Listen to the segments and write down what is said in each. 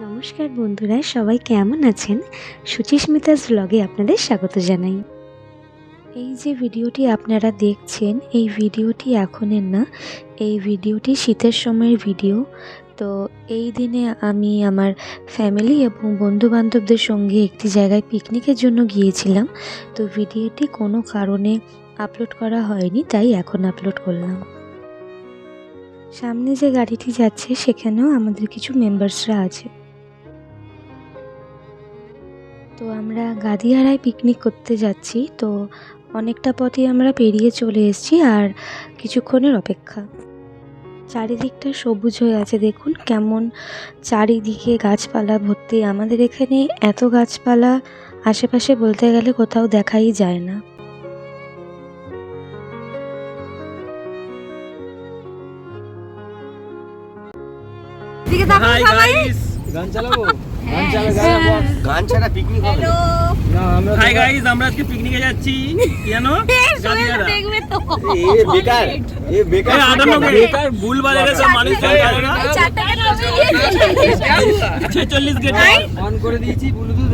নমস্কার বন্ধুরা, সবাই কেমন আছেন? সুচিস্মিতাস ব্লগে আপনাদের স্বাগত জানাই। এই যে ভিডিওটি আপনারা দেখছেন, এই ভিডিওটি এখনের না, এই ভিডিওটি শীতের সময়ের ভিডিও। তো এই দিনে আমি আমার ফ্যামিলি এবং বন্ধুবান্ধবদের সঙ্গে একটি জায়গায় পিকনিকের জন্য গিয়েছিলাম। তো ভিডিওটি কোনো কারণে আপলোড করা হয়নি, তাই এখন আপলোড করলাম। সামনে যে গাড়িটি যাচ্ছে সেখানেও আমাদের কিছু মেম্বার্সরা আছে। তো আমরা গাদিয়ারায় পিকনিক করতে যাচ্ছি। তো অনেকটা পথই আমরা পেরিয়ে চলে এসেছি, আর কিছুক্ষণের অপেক্ষা। চারিদিকটা সবুজ হয়ে আছে, দেখুন কেমন চারিদিকে গাছপালা ভর্তি। আমাদের এখানে এত গাছপালা আশেপাশে বলতে গেলে কোথাও দেখাই যায় না। হাই গাইস, গান চালাবো? গান ছাড়া পিকনিক হবে না? হাই গাইস, আমরা আজকে পিকনিকে যাচ্ছি। কেন? গাদিয়ারা। এ বেকার, এ বেকার, বেকার ভুলভাল এর সব মানুষ জানে না। 46 গেট অন করে দিয়েছি, ব্লুটুথ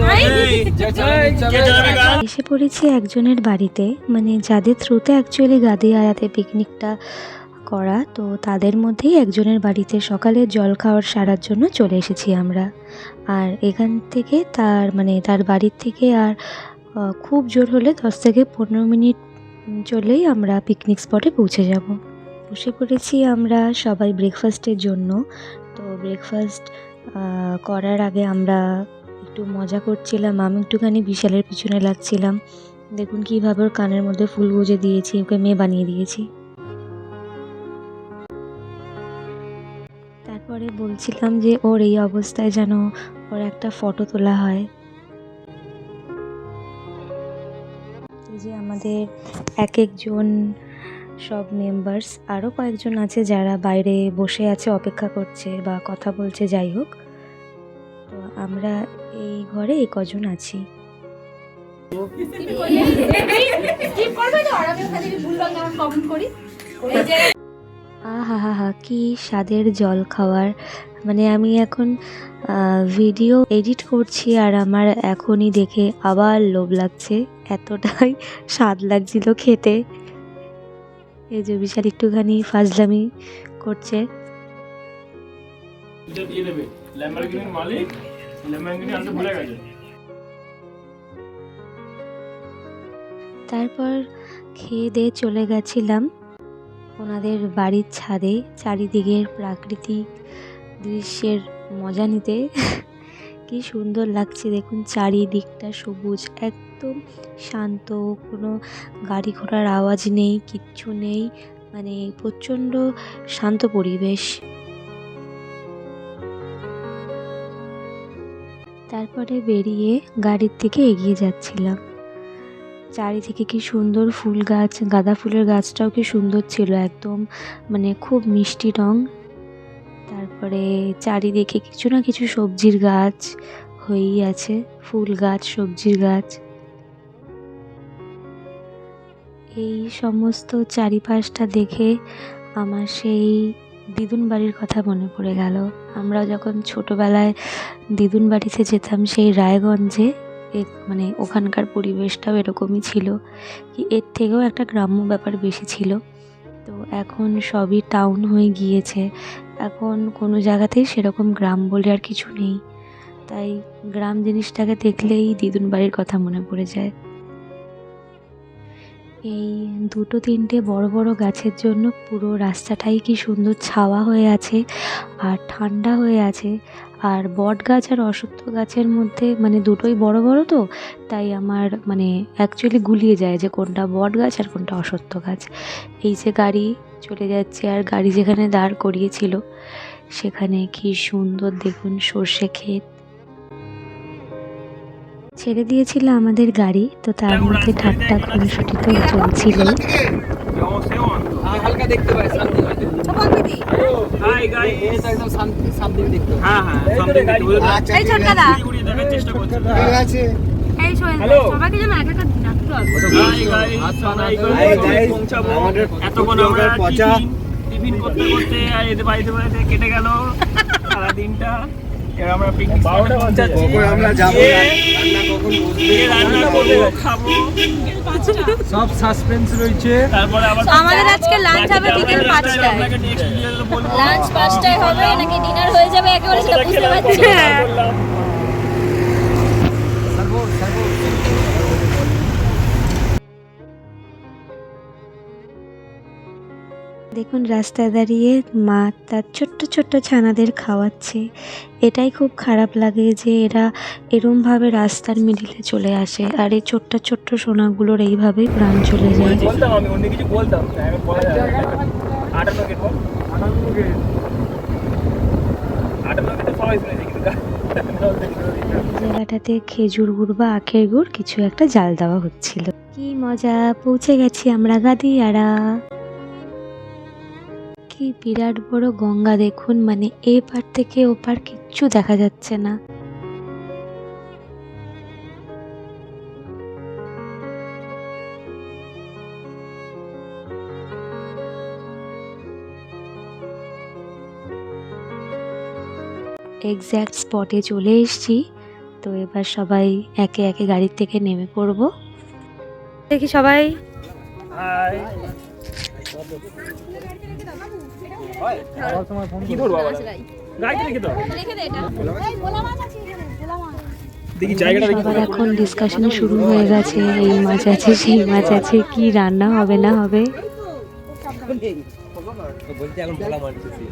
কে চালাবে গান? এসে পড়েছি একজনের বাড়িতে, মানে যাদের থ্রুতে অ্যাকচুয়ালি গাদিয়ারাতে পিকনিকটা করা। তো তাদের মধ্যেই একজনের বাড়িতে সকালে জল খাওয়ার সারার জন্য চলে এসেছি আমরা। আর এখান থেকে তার বাড়ির থেকে আর খুব জোর হলে 10 থেকে 15 মিনিট চলেই আমরা পিকনিক স্পটে পৌঁছে যাব। বসে পড়েছি আমরা সবাই ব্রেকফাস্টের জন্য। তো ব্রেকফাস্ট করার আগে আমরা একটু মজা করছিলাম। আমি একটুখানি বিশালের পিছনে লাগছিলাম। দেখুন কীভাবে ওর কানের মধ্যে ফুল গুজে দিয়েছি, ওকে মেয়ে বানিয়ে দিয়েছি। তারপরে বলছিলাম যে ওর এই অবস্থায় যেন ওর একটা ফটো তোলা হয়। এই যে আমাদের এক একজন সব মেম্বার্স, আরও কয়েকজন আছে যারা বাইরে বসে আছে, অপেক্ষা করছে বা কথা বলছে, যাই হোক। তো আমরা এই ঘরে এই কজন আছি। আহা কি স্বাদের জল খাওয়ার। মানে আমি এখন ভিডিও এডিট করছি আর আমার এখনই দেখে আবার লোভ লাগছে, এতটাই স্বাদ লাগছিল খেতে। এই যে বিশাল একটুখানি ফাজলামি করছে। তারপর খেয়ে দিয়ে চলে গেছিলাম ওনাদের বাড়ির ছাদে, চারিদিকের প্রাকৃতিক দৃশ্যের মজা নিতে। কি সুন্দর লাগছে দেখুন, চারিদিকটা সবুজ, একদম শান্ত, কোনো গাড়ি ঘোড়ার আওয়াজ নেই, কিচ্ছু নেই, মানে প্রচণ্ড শান্ত পরিবেশ। তারপরে বেরিয়ে গাড়ির দিকে এগিয়ে যাচ্ছিলাম। চারিদিকে কি সুন্দর ফুল গাছ, গাঁদা ফুলের গাছটাও কি সুন্দর ছিল, একদম মানে খুব মিষ্টি রং। তারপরে চারিদিকে কিছু না কিছু সবজির গাছ হয়েই আছে, ফুল গাছ, সবজির গাছ। এই সমস্ত চারিপাশটা দেখে আমার সেই দিদুন বাড়ির কথা মনে পড়ে গেল। আমরা যখন ছোটোবেলায় দিদুন বাড়িতে যেতাম সেই রায়গঞ্জে, মানে ওখানকার পরিবেশটাও এরকমই ছিল, কি এর থেকেও একটা গ্রাম্য ব্যাপার বেশি ছিল। তো এখন সবই টাউন হয়ে গিয়েছে, এখন কোনো জায়গাতেই সেরকম গ্রাম বলে আর কিছু নেই। তাই গ্রাম জিনিসটাকে দেখলেই দিদুন বাড়ির কথা মনে পড়ে যায়। এই 2-3টে বড় বড় গাছের জন্য পুরো রাস্তাটাই কি সুন্দর ছাওয়া হয়ে আছে আর ঠান্ডা হয়ে আছে। আর বট গাছ আর অশ্বত্থ গাছের মধ্যে মানে দুটোই বড় বড়, তো তাই আমার মানে অ্যাকচুয়ালি গুলিয়ে যায় যে কোনটা বট গাছ আর কোনটা অশ্বত্থ গাছ। এই যে গাড়ি চলে যাচ্ছে, আর গাড়ি যেখানে দাঁড় করিয়েছিল সেখানে কি সুন্দর দেখুন সর্ষে ক্ষেত। ছেড়ে দিয়েছিল আমাদের গাড়ি, তো তার মধ্যে ঠাট্টা খুনসুটি তো চলছিল। হালকা দেখতে পাই শান্তি হয়। হাই গাইস, একদম শান্তি দেখতে। হ্যাঁ শান্তি দেখতে। আচ্ছা এই ছোট দাদা ঘুরিয়ে দেখার চেষ্টা করছি। ঠিক আছে। এই শোন, সবাইকে যেন এক একটা ডাকতে হবে। হাই গাইস, পৌঁছাবো। এতক্ষণ আমরা টিফিন করতে করতে আর এতে বাড়িতে কেটে গেল সারা দিনটা। এবার আমরা পিকনিক স্পটে পৌঁছাচ্ছি। কখন আমরা যাবো, গিয়ে রান্না কখন বসবে, গিয়ে রান্না করবো, খাবো, সব সাসপেন্স রয়েছে। তারপরে আবার আমাদের আজকে লাঞ্চ হবে বিকেল 5টায়। আপনাকে নেক্সট ভিডিওতে বলবো লাঞ্চ 5টায় হবে নাকি ডিনার হয়ে যাবে একেবারে সেটা বুঝতে পারছি না। বললাম। দেখুন রাস্তায় দাঁড়িয়ে মা তার ছোট্ট ছোট্ট ছানাদের খাওয়াচ্ছে। এটাই খুব খারাপ লাগে যে এরা এরমভাবে রাস্তার মিডিলে চলে আসে, আর এই ছোট্ট ছোট্ট সোনাগুলোর এইভাবেই প্রাণ চলে যায়। বলতাম আমি অন্য কিছু বলতাম, আমি বলা যায় না। 58 গেট বল, 58 গেট তো সবাই শুনেছে, কিন্তু জায়গাটাতে খেজুর গুড় বা আখের গুড় কিছু একটা জাল দেওয়া হচ্ছিল। কি মজা! পৌঁছে গেছি আমরা গাদিয়ারা। কি বিরাট বড় গঙ্গা দেখুন, মানে এপার থেকে ওপার কিচ্ছু দেখা যাচ্ছে না। এক্স্যাক্ট স্পটে চলে এসেছি। তো এবার সবাই একে একে গাড়ির থেকে নেমে পড়বো। দেখি সবাই হাই কি ধরবো আবার গাড়িতে রেখে দাও, দেখি জায়গাটা দেখি। সবার এখন ডিসকাশন শুরু হয়ে গেছে, এই মাছ আছে সেই মাছ আছে, কি রান্না হবে না হবে। বলতে এখন ভোলা মারতেছি।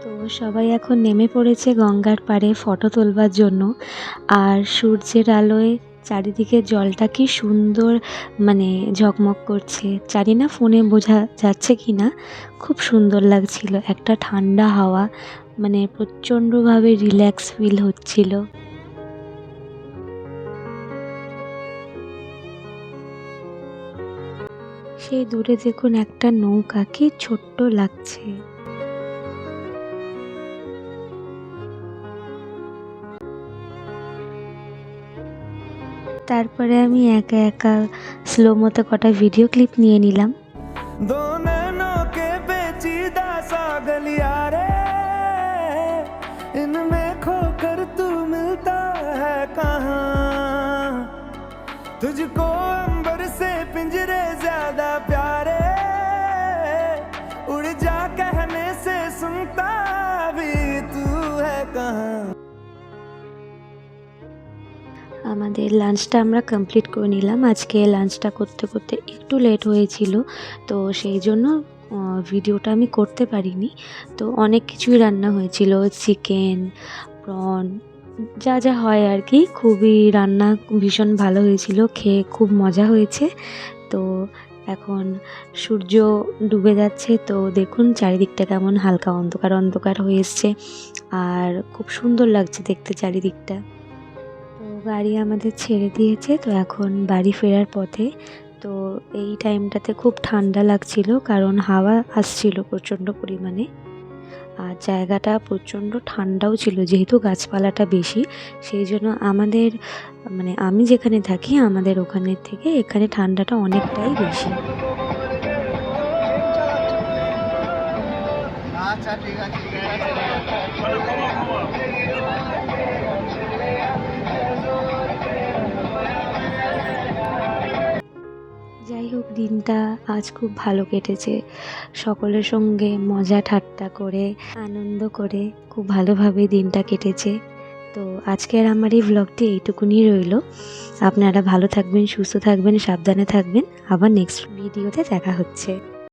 তো সবাই এখন নেমে পড়েছে গঙ্গার পাড়ে ফটো তোলবার জন্য। আর সূর্যের আলোয় চারিদিকে জলটা কি সুন্দর মানে ঝকমক করছে, জানি না ফোনে বোঝা যাচ্ছে কি না, খুব সুন্দর লাগছিল। একটা ঠান্ডা হাওয়া, মানে প্রচণ্ডভাবে রিল্যাক্স ফিল হচ্ছিল। সেই দূরে দেখুন একটা নৌকা, কি ছোট্ট লাগছে। তারপরে আমি একা একা স্লো মতো কটা ভিডিও ক্লিপ নিয়ে নিলাম। तुझको अंबर से पिंजरे ज्यादा प्यारे, उड़ जा कहने से सुनता भी तू है कहाँ। আমাদের লাঞ্চটা আমরা কমপ্লিট করে নিলাম। আজকে লাঞ্চটা করতে করতে একটু লেট হয়েছিল, তো সেই জন্য ভিডিওটা আমি করতে পারিনি। তো অনেক কিছুই রান্না হয়েছিল, চিকেন, প্রন, যা যা হয় আর কি। খুবই রান্না ভীষণ ভালো হয়েছিল, খেয়ে খুব মজা হয়েছে। তো এখন সূর্য ডুবে যাচ্ছে, তো দেখুন চারিদিকটা কেমন হালকা অন্ধকার অন্ধকার হয়ে এসছে, আর খুব সুন্দর লাগছে দেখতে চারিদিকটা। তো গাড়ি আমাদের ছেড়ে দিয়েছে, তো এখন বাড়ি ফেরার পথে। তো এই টাইমটাতে খুব ঠান্ডা লাগছিল, কারণ হাওয়া আসছিল প্রচণ্ড পরিমাণে, আর জায়গাটা প্রচণ্ড ঠান্ডাও ছিল, যেহেতু গাছপালাটা বেশি। সেই জন্য আমাদের মানে আমি যেখানে থাকি আমাদের ওখানের থেকে এখানে ঠান্ডাটা অনেকটাই বেশি। আচ্ছা ঠিক আছে। যাই হোক, দিনটা আজ খুব ভালো কেটেছে। সকলের সঙ্গে মজা ঠাট্টা করে আনন্দ করে খুব ভালোভাবে দিনটা কেটেছে। তো আজকের আমার এই ব্লগটি এইটুকুনি রইল। আপনারা ভালো থাকবেন, সুস্থ থাকবেন, সাবধানে থাকবেন। আবার নেক্সট ভিডিওতে দেখা হচ্ছে।